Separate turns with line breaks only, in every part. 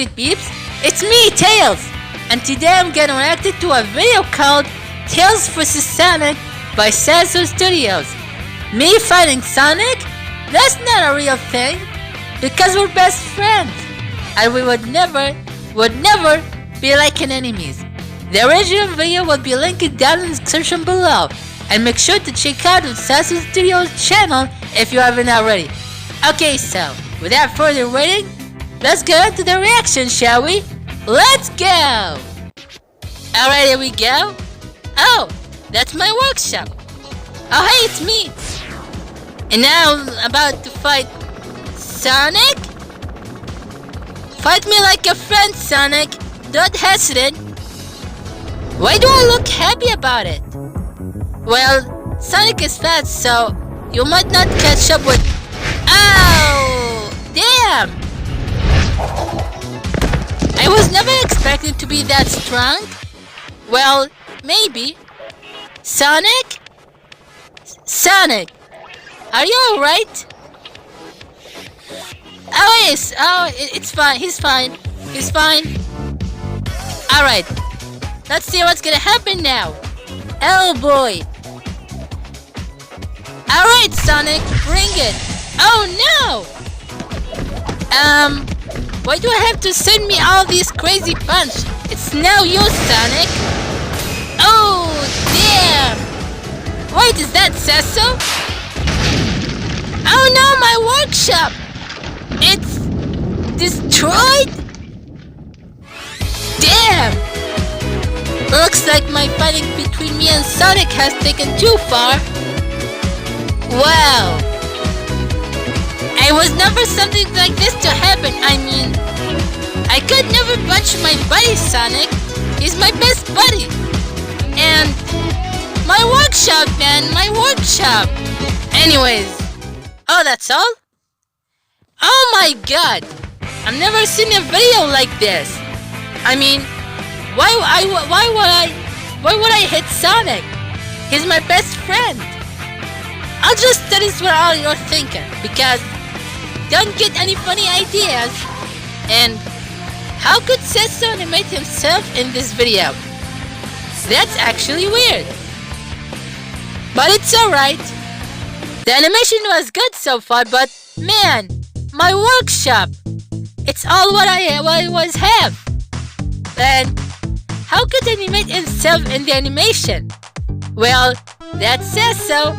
Sweet Peeps, it's me, Tails, and today I'm gonna react to a video called Tails vs Sonic by Sasso Studios. Me fighting Sonic? That's not a real thing, because we're best friends, and we would never be like enemies. The original video will be linked down in the description below, and make sure to check out the Sasso Studios channel if you haven't already. Okay, so without further waiting, let's go into the reaction, shall we? Let's go! Alright, here we go. Oh, that's my workshop. Oh, hey, it's me. And now I'm about to fight Sonic? Fight me like a friend, Sonic. Don't hesitate. Why do I look happy about it? Well, Sonic is fast, so you might not catch up with... Ow! Damn! I was never expecting to be that strong. Well, maybe. Sonic? Sonic, are you alright? Oh, yes. Oh, it's fine. He's fine. He's fine. Alright. Let's see what's gonna happen now. Oh, boy. Alright, Sonic. Bring it. Oh, no! Why do I have to send me all these crazy punch? It's no use, Sonic. Oh, damn! Wait, is that Sasso? Oh no, my workshop! It's destroyed? Damn! Looks like my fighting between me and Sonic has taken too far. Wow! I was never something like this to happen. I mean, I could never punch my buddy Sonic. He's my best buddy. And my workshop, man, my workshop. Anyways, oh, that's all? Oh my god, I've never seen a video like this. I mean, why would I hit Sonic? He's my best friend. I'll just that is what all you're thinking, because don't get any funny ideas. And how could Sasso animate himself in this video? That's actually weird. But it's alright. The animation was good so far, but man, my workshop, it's all what I always have. And how could animate himself in the animation? Well, that's Sasso.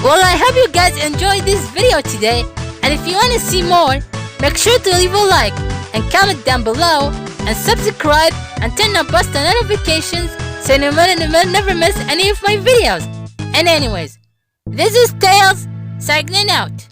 Well, I hope you guys enjoyed this video today, and if you want to see more, make sure to leave a like and comment down below, and subscribe and turn on post notifications so you never miss any of my videos. And anyways, this is Tails signing out.